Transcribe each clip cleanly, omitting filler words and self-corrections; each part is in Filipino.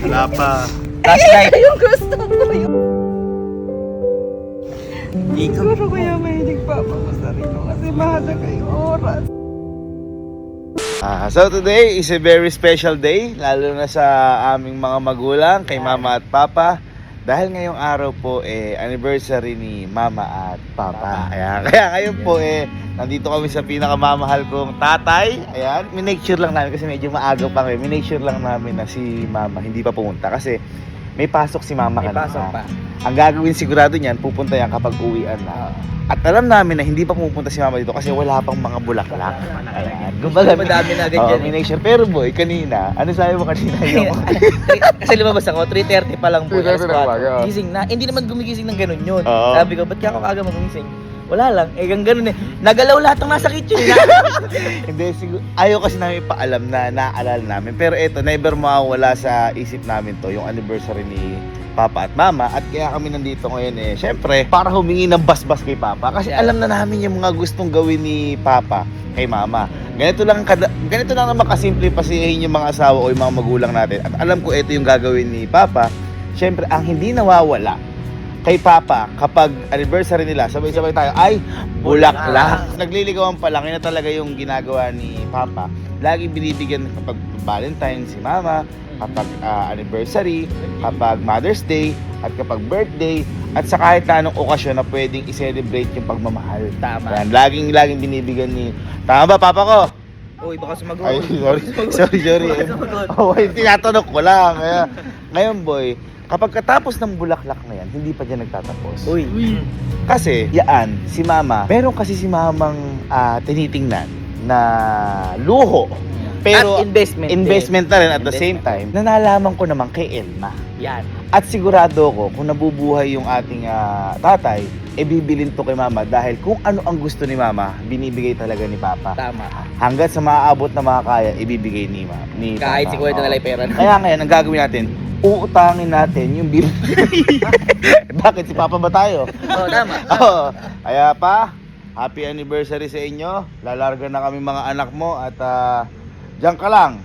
Wala pa. Last night. Yung gusto ko yung... Ikaw. Siguro kaya mahilig pa ako sa sarili kasi mahalaga yung oras. So today is a very special day, lalo na sa aming mga magulang, kay Mama at Papa. Dahil ngayong araw po anniversary ni Mama at Papa. Ayan. Kaya ngayon po nandito kami sa pinakamamahal kong tatay. Ayan. Minake sure lang namin kasi medyo maaga pa kami. Minake sure lang namin na si Mama hindi pa pumunta kasi may pasok si Mama May kanina. pasok pa. Ang gagawin sigurado niyan, pupunta yan kapag uwian na. At alam namin na hindi pa pupunta si Mama dito kasi wala pang mga bulaklak. Ayan. Kumbaga, Madami na agad oh, yan. minake sure. Pero boy, kanina, ano sabi mo kanina? Kasi lumabas ako, 3:30 pa lang po. 3:30 na ba? Oo. Gising na. Hindi naman gumigising ng ganun yun. Oo. Sabi ko, ba't kaya ako aga magumising? Wala lang. Ganun eh. Nagalaw lahat ng nasa kitchen. Hindi, siguro, ayaw kasi namin ipaalam na naaalala namin. Pero eto, never mawawala sa isip namin to, yung anniversary ni Papa at Mama. At kaya kami nandito ngayon syempre, para humingi ng basbas kay Papa. Kasi alam na namin yung mga gustong gawin ni Papa kay Mama. Ganito lang naman kasimple pasihin yung mga asawa o yung mga magulang natin. At alam ko ito yung gagawin ni Papa. Syempre, ang hindi nawawala kay Papa kapag anniversary nila, sabay-sabay tayo ay bulaklak. Nagliligawan pa lang, yun na talaga yung ginagawa ni Papa. Laging binibigyan kapag Valentine si Mama, kapag anniversary, kapag Mother's Day, at kapag birthday, at sa kahit na anong okasyon na pwedeng i-celebrate yung pagmamahal. Tama. Yan, laging binibigyan ni... Tama ba, Papa ko? Uy, baka sumagot. Ay, sorry. Oh, tinatanong ko lang. Kaya, ngayon, boy, kapag katapos ng bulaklak na yan, hindi pa dyan nagtatapos. Uy. Kasi, yaan, si Mama, meron kasi si Mamang tinitingnan na luho. Pero At investment na rin at the same time, na nalaman ko naman kay Elma. Yan. At sigurado ko, kung nabubuhay yung ating tatay, bibilin to kay Mama dahil kung ano ang gusto ni Mama, binibigay talaga ni Papa. Tama. Hanggat sa maaabot na makakaya, ibibigay ni Kahit Papa. 50 na lang yung pera na. Kaya ngayon, ang gagawin natin, uutangin natin yung bill. Bakit? Si Papa ba tayo? Oo, tama. Oo. Kaya pa, happy anniversary sa inyo. Lalarga na kami mga anak mo at diyan ka lang.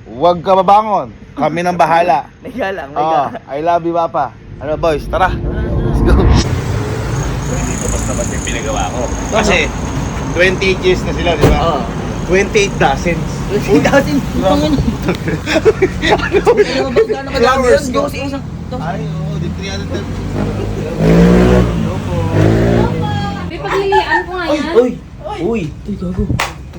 Huwag ka babangon. Kami nang bahala. Mega lang, Oh, mega. I love you, Papa. Ano, boys? Tara. Let's go. Dito basta yung pinagawa ko. Kasi 28 years na sila, di ba? Oo. 28 dozens. Uy, dasin. Pangin. Flowers. Go sa isang. Ay, oo. Di 300. May paglilian ko nga yan. Uy. Uy, gago.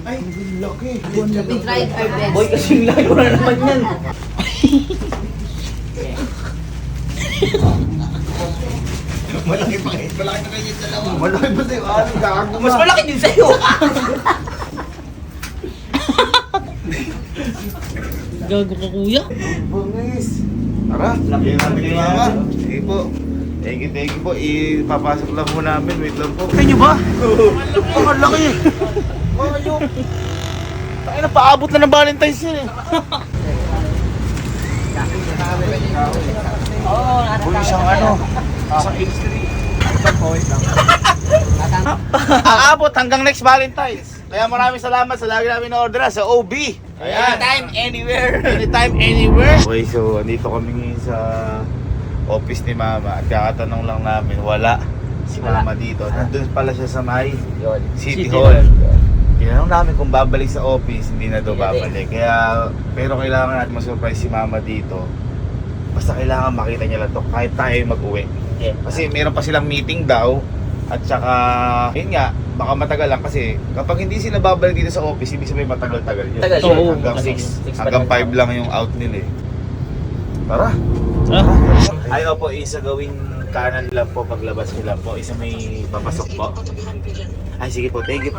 Ay, laki. We tried our best. Boy, kasing layo na naman yan. Malaki pa kayo. Malaki na kayo sa dalawa. Malaki ba sa'yo? Ano, gago Mas malaki din sa'yo. Gago ka, kuya. Bungis. Tara, laki namin ni Mama. Sige po. Thank you po. Ipapasok lang po namin. Wait lang po. Kaya nyo ba? Oo. Ang laki. Ayun. Tayo na, paabot na ng Valentine's yun Uy, isang isang H3. Aabot hanggang next Valentine's. Kaya maraming salamat sa lagi namin na order sa OB. Ayan. Anytime, anywhere. Anytime, anywhere. Okay, so andito kami ngayon sa office ni Mama at kakatanong lang namin, wala si Mama dito. Nandun pala siya sa may City Hall. Tinanong namin kung babalik sa office, hindi na daw babalik. Kaya, pero kailangan natin ma-surprise si Mama dito. Basta kailangan makita niya lang to kahit tayo mag-uwi. Kasi meron pa silang meeting daw. At saka, yun nga, baka matagal lang kasi kapag hindi sila babalik dito sa office, ibig sabihin matagal-tagal yun. Tagal So, yun. hanggang 6, Six hanggang pa 5 lang yung out nila eh. Tara! Ayaw po, isa gawing kanan lang po paglabas nila po. Isa may papasok po. Ay, sige po. Thank you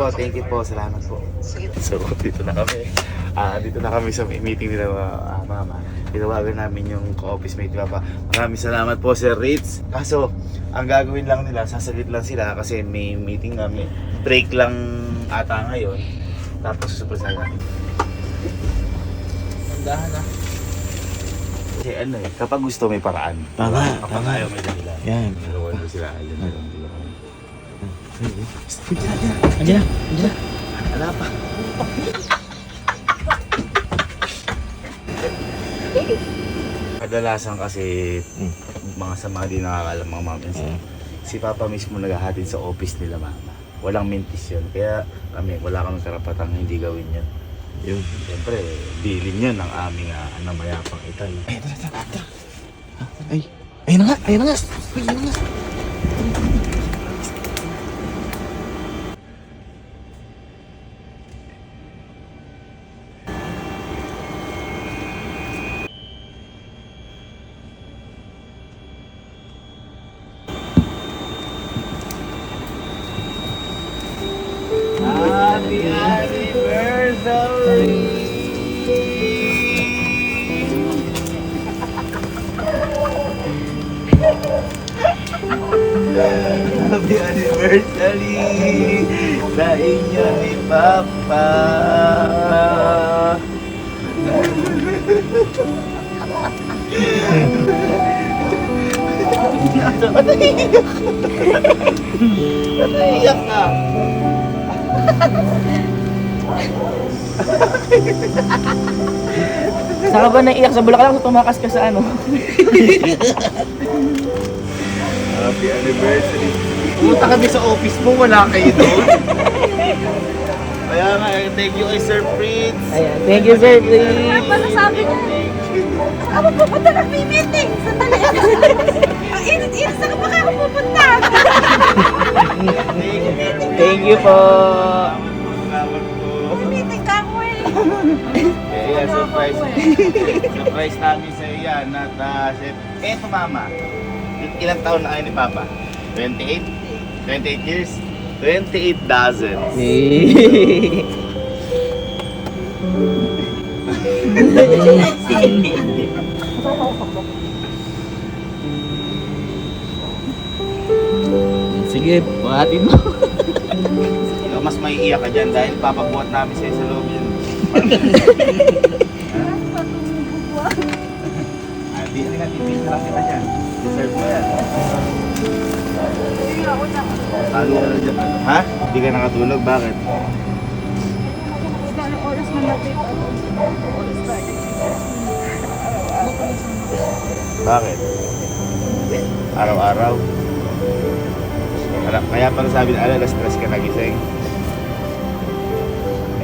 po. Salamat po. So, dito na kami. Dito na kami sa meeting nila, Mama. Tinawagan namin yung co-office mate ni Papa. Maraming salamat po, Sir Ritz. Kaso, ang gagawin lang nila, sasaglit lang sila kasi may meeting kami. Break lang ata ngayon. Tapos susurpresa namin. Tandahan na. Kasi kapag gusto may paraan. Tama, Kapag tama. ayaw may dahilan. Yan. Nagawa mo sila. Ayun. Andiyan na. Wala pa. Kadalasan kasi mga sa mga di nakakalam mga mamins, si Papa mismo naghahatid sa office nila mama. Walang mintis yun. Kaya kami, wala kami karapatang hindi gawin yun. Yun. Siyempre, bilin yun ng aming mayapang ital. Ay, tara. Ay, ayun na nga. Ayun na nga. Happy anniversary! Happy anniversary sa inyo ni Papa! Naiiyak ka! Saan ka ba naiyak? Sa Bulacan ako tumakas ka sa ano? Happy anniversary! Pumunta kami sa office mo, wala kayo doon. Kaya nga, thank you kay Sir Fritz. Ayan, thank you Sir Fritz. Ano sabi niya? Ako pupunta ng meeting. Sandali. Ang init-init. Saan pa kayo pupunta? Thank you po. Salamat po. Meeting ka mo eh. Kaya surprise. Surprise namin sa iyo yan. At eto mama, ilang taon na kayo ni Papa? 28? 28 years? 28 dozens. Sige, buhatin mo. Ikaw mas maiiyak ka dyan dahil papabuhat namin sa'yo sa loob yun. Di nga, tipis lang kita dyan. Deserve mo yan. Talo ka na dyan. Ha? Hindi ka nakatulog? Bakit? Oras na natin. Bakit? Araw-araw? Kaya pala sabi na alas stress ka nagising.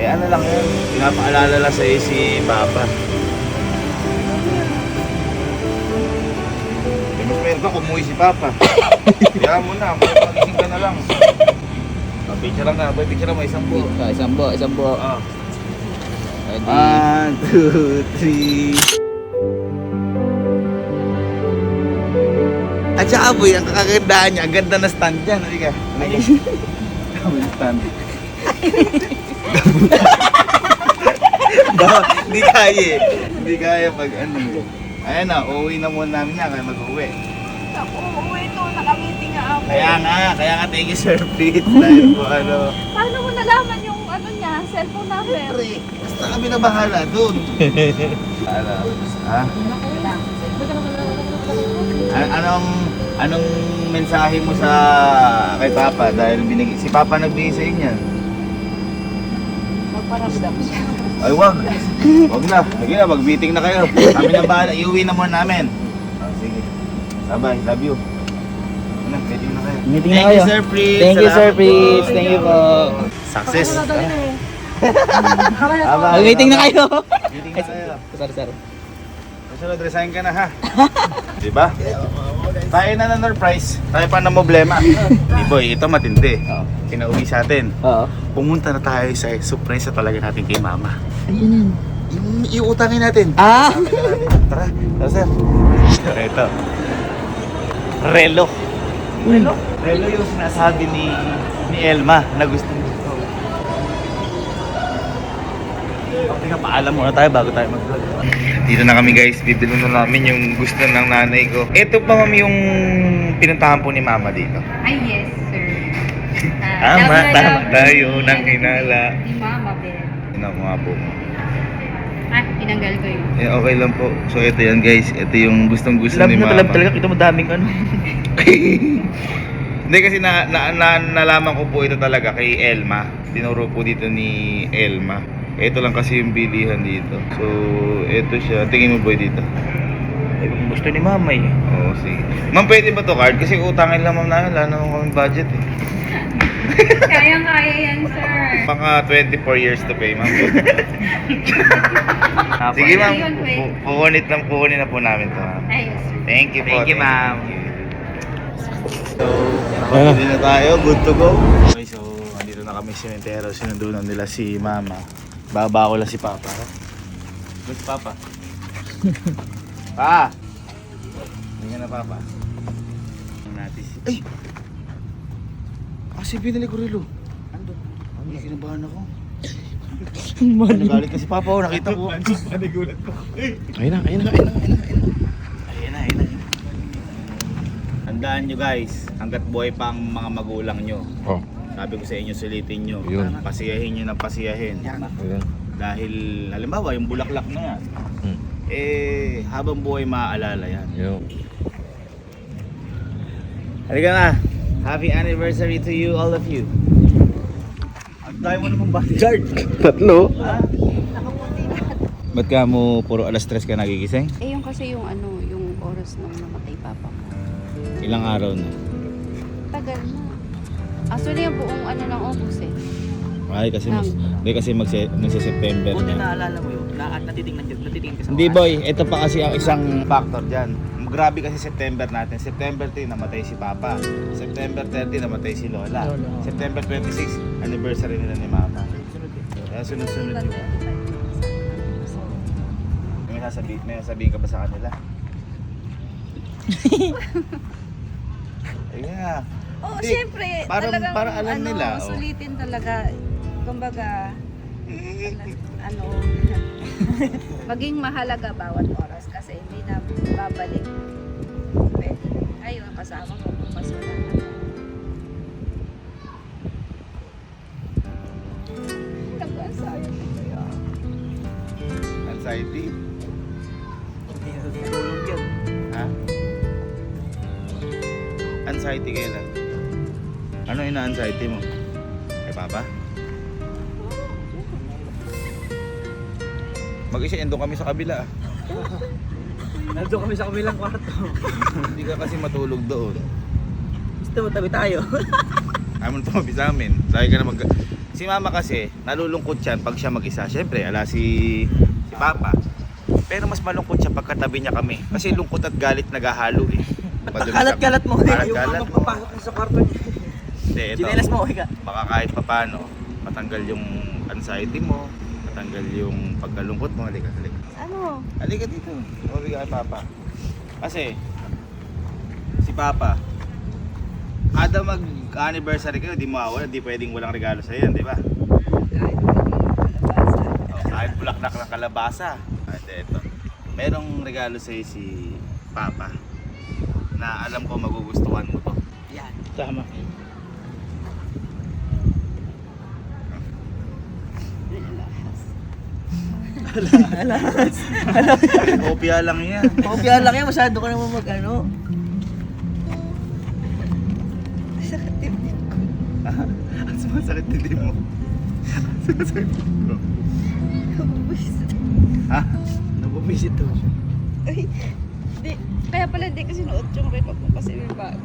Eh ano lang yan, pinapaalala lang sa'yo si Papa. Eh mas meron ka kumuhi si Papa. Kaya mo na, magising ka na lang. Picture lang na, boy, picture lang mo, isang buo. Isang buo. Ah. Ready? 1, 2, 3. At saka boy, ang kakagandaan niya, ang ganda na stand dyan. Halika. Double stand. Hindi kaya eh. Hindi kaya pag ano. Ayan na, uuwi na muna namin yan, kaya mag-uwi. Ako, uwi to. Nakamiting nga ako. Kaya nga, thank you Sir Pete. Dahil po ano. Paano mo nalaman yung ano niya, cellphone number? Siyempre, basta kami na bahala dun. Ano? Ha? Anong mensahe mo sa kay Papa dahil si Papa nagbigay sa inyo? Magparamdam siya. Ay wag. Wag na. Sige na, mag-meeting na kayo. Kami na bahala. Iuwi na muna namin. Sige. Sabay, love you. Ano, meeting na kayo. Meeting na Thank kayo. you Sir Fritz. Thank you Sir Salamat po. Fritz. Thank you po. Success. Mag-meeting na kayo. Meeting na kayo. Sir. Sunod, resign ka na ha. Diba? Tayo na ng price. Tayo pa na problema. Di boy, ito matindi. Kinauwi sa atin. Oo. Pumunta na tayo sa surprise na talaga natin kay Mama. Ayun. Yung iutangin natin. Ah! Tara, sir. Ito. Relo. Relo yung sinasabi ni Elma na gusto. Teka, paalam muna tayo bago tayo mag-vlog. Dito na kami guys, bibili na namin yung gusto ng nanay ko. Ito pa ma'am yung pinuntahan po ni Mama dito. Ay, yes, sir. Tama tayo ng hinala. Di mama, Ben. Ano mga po. Tinanggal ko yun. Eh, okay lang po. So ito yan guys, ito yung gustong gusto ni Mama. Talaga kita mo daming ano. Hindi kasi nalaman ko po ito talaga kay Elma. Tinuro po dito ni Elma. Ito lang kasi yung bilihan dito. So, ito siya. Tingin mo boy dito. Ay, kung gusto ni mama eh. Oo, sige. Ma'am, pwede ba to card? Kasi utangin lang ma'am namin. Wala naman kaming budget eh. Kayang-kaya yan, sir. Mga 24 years to pay, ma'am. Sige ma'am, kukunin na po namin to. Ma'am. Ayos. Thank you po. Thank you, ma'am. So, nakapili na tayo. Good to go. Okay, so, andito na kami sa sementero. Sinundunan nila si mama. Baba ko lang si papa. Good si papa. Pa! Hindi na papa. Natin si... Ay! Kasi pinali ko rilo. Ando. Ay, kinabahan ako. Nagalit na si papa. Oh, nakita ko. Panigulat ko. Ayun na. Tandaan nyo guys, hanggat buhay pa ang mga magulang nyo. Oh. Sabi ko sa inyo, sulitin nyo. Yun. Pasiyahin nyo ng pasiyahin. Ayun. Dahil, halimbawa, yung bulaklak na yan. Eh, habang buhay maaalala yan. Yun. Halika na. Happy anniversary to you, all of you. Ang dahil mo namang bodyguard. Tatlo? Ha? Ba't ka mo puro alas 3 ka nagigising? Eh, yung kasi yung ano, yung oras nung namatay papa ko. Ilang araw na? Tagal na. Actually, yung buong ano ng August eh. Ay, kasi magse-September Buti na. naalala mo yun. At natitingnan ka sa Hindi boy, ito pa kasi ang isang factor dyan. Grabe kasi September natin. September 10 namatay si Papa. September 30 namatay si Lola. September 26 anniversary nila ni Mama. Kaya sunod-sunod yun. May sasabihin ka ba sa kanila? Ayan. Oo, Hindi, syempre. parang- talagang, parang alam nila, oh. Sulitin talaga. Kumbaga, ano, Maging mahalaga bawat oras kasi hindi na babalik. Pwede. Ayun, kasama ko kung mas wala na. nag-anxiety kaya. Anxiety? Hindi na tutulog yan. Ha? Anxiety kailan? Ano ina-anxiety mo? Kay Papa? Mag-isa, endo kami sa kabila. Nandun kami sa kabilang kwarto. Hindi ka kasi matulog doon. Gusto mo tabi tayo? Ayaw mo tumabi sa amin. Lagi ka na Si Mama kasi, nalulungkot yan pag siya mag-isa. Siyempre, si Papa. Pero mas malungkot siya pagkatabi niya kami. Kasi lungkot at galit naghahalo eh. Kalat-kalat mo. Yung Kalat-kalat mga mo. papasok na sa kwarto niya. Hindi, ito. Chinelas mo, okay ka. Baka kahit papano, matanggal yung anxiety mo, matanggal yung pagkalungkot mo. Halika. Ano? Halika dito. Halika kay Papa. Kasi, si Papa, kada mag-anniversary kayo, di mawawala, di pwedeng walang regalo sa'yo yan, di ba? Kahit bulaklak ng kalabasa. At ito, merong regalo sa'yo si Papa na alam ko magugustuhan mo to. Yan. Tama. Kopya lang yan. Kopya lang yan, masyado ka naman mag-ano. Ang sumasakit din mo. Sumasakit din mo. Ha? Nabubisit to. Ay, di, kaya pala di kasi sinuot yung relo ko kasi may bago.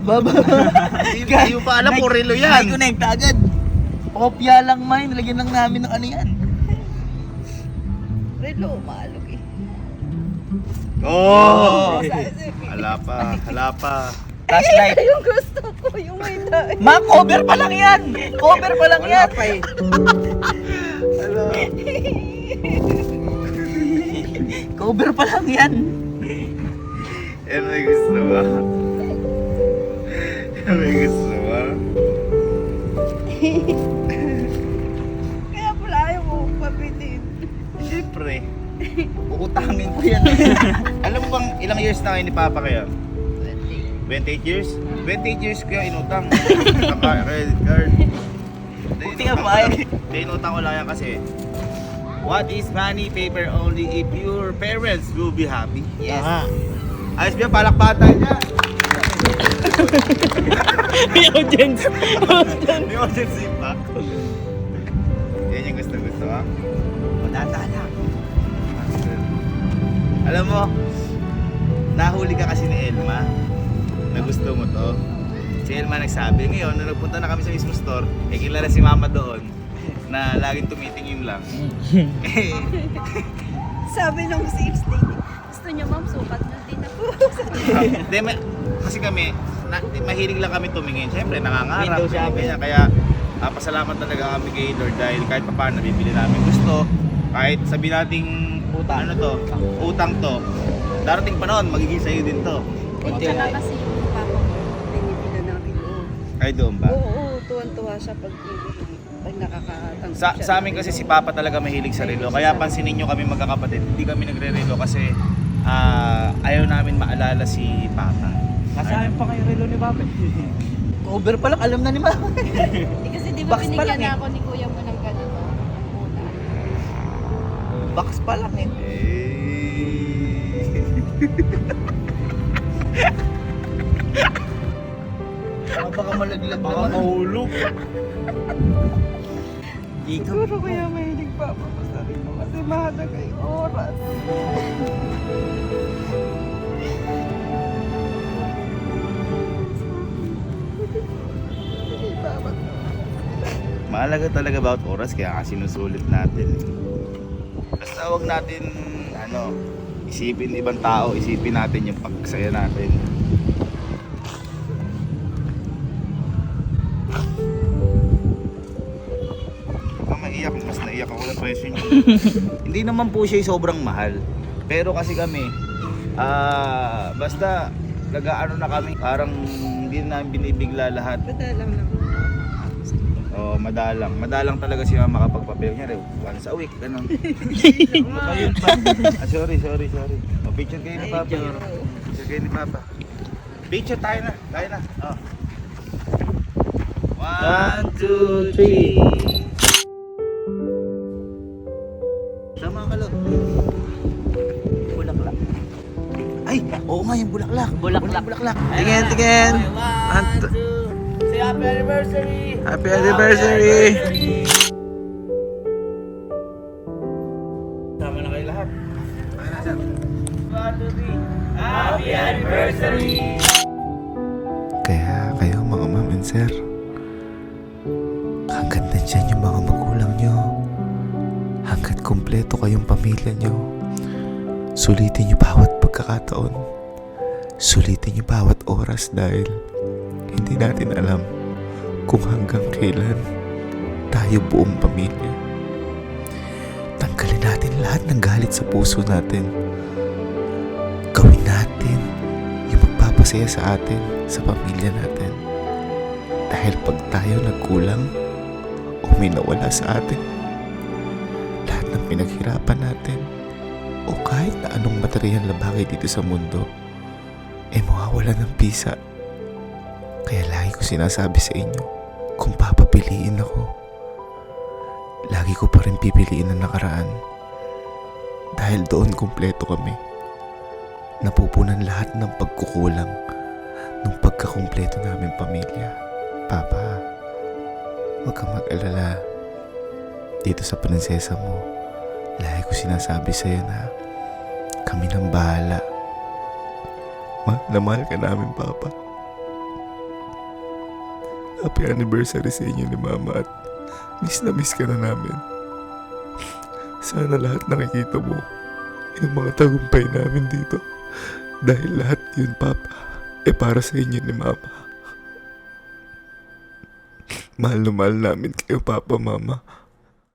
Baba. Hindi mo pa alam kung relo Hindi yan. connect agad. Kopya lang man, nilagyan lang namin ng ano yan. Relo, maalog eh. Oh! Hala pa. Flashlight. Yung gusto ko, yung may tayo. Ma, cover pa lang yan. Cover pa lang yan. Pa eh. Cover pa lang yan. Yan may gusto ba? Yan may gusto ba? Kaya pala ayaw mo papitin. Siyempre. Uutangin ko yan. Alam mo bang ilang years na kayo ni Papa kaya? 28 years? 28 years ko yung inutang. Credit card. Buti nga ba eh. Hindi, inutang ko lang yan kasi what is money paper only if your parents will be happy? Yes. Ayos ba? Palakpakan tayo niya. May audience. May audience pa. Yan yung gusto ha? Alam mo, nahuli ka kasi ni Elma na gusto mo to. Si Elma nagsabi, ngayon, nung nagpunta na kami sa mismo store, eh kilala si Mama doon na laging tumitingin lang. Sabi nung sales lady, Gusto niyo ma'am, sukat na din ako. Hindi, kasi kami, mahilig lang kami tumingin. Siyempre, nangangarap. Window shopping. Kaya, pasalamat talaga kami kay Lord dahil kahit pa paano nabibili namin gusto. Kahit sabi nating Utang. ano to, utang to. Darating panahon, magiging sa'yo din to. Punta na kasi yung papa ko. pinipila namin doon. Ay doon ba? Oo, tuwan-tuwa siya pag nakakatanggap Sa amin kasi si Papa talaga mahilig sa relo. Kaya pansinin nyo kami magkakapatid, hindi kami nagre-relo kasi ayaw namin maalala si Papa. Kasama pa kayo relo ni Papa. Cover pa lang, alam na ni Mama. Kasi di ba Box pa lang binigyan eh. na ako ni kuya mo ng ganito? Muna. Box pa lang eh. Baka malaglag Baka naman. mahulog. Dito. Siguro kaya mahilig papa ko sa relo kasi mahalaga yung oras. Mahalaga talaga about oras kaya sinusulit natin. Basta huwag natin isipin ibang tao, isipin natin yung pagsaya natin. Maiyak, mas naiyak ako ng presyo niyo. Hindi naman po siya sobrang mahal. Pero kasi kami, basta nag-aano na kami, parang hindi na namin binibigla lahat. Padalang lang. Oh, madalang. Madalang talaga si Mama kapag papel niya rin. Once a week, ganun. Ayun pa. Sorry. Oh, picture kayo ni Papa. Picture kayo ni Papa. Picture tayo na. Oh. 1, 2, 3. Sama ka lang. Bulaklak. Ay, oo nga yung bulaklak. Bulaklak. Tingin. Say happy anniversary! Happy anniversary! Sama na kayo lahat. Happy anniversary! Kaya kayo mga ma'am and sir, hanggat nandyan yung mga magulang nyo, hanggat kumpleto kayong pamilya nyo, sulitin nyo bawat pagkakataon, sulitin nyo bawat oras dahil hindi natin alam kung hanggang kailan tayo buong pamilya. Tanggalin natin lahat ng galit sa puso natin. Gawin natin yung magpapasaya sa atin, sa pamilya natin. Dahil pag tayo nagkulang o may nawala sa atin, lahat ng pinaghirapan natin o kahit na anong material na bagay dito sa mundo ay mawawala ng bisa. Kaya lagi ko sinasabi sa inyo, kung papapiliin ako, lagi ko pa rin pipiliin ang nakaraan. Dahil doon kumpleto kami. Napupunan lahat ng pagkukulang ng pagkakumpleto namin pamilya. Papa, huwag kang mag-alala. Dito sa prinsesa mo, lagi ko sinasabi sa'yo na kami nang bahala. Mahal na mahal ka namin, Papa. Happy anniversary sa inyo ni Mama at miss na miss ka na namin. Sana lahat nakikita mo yung mga tagumpay namin dito. Dahil lahat yun, Papa, para sa inyo ni Mama. Mahal na mahal namin kayo, Papa, Mama.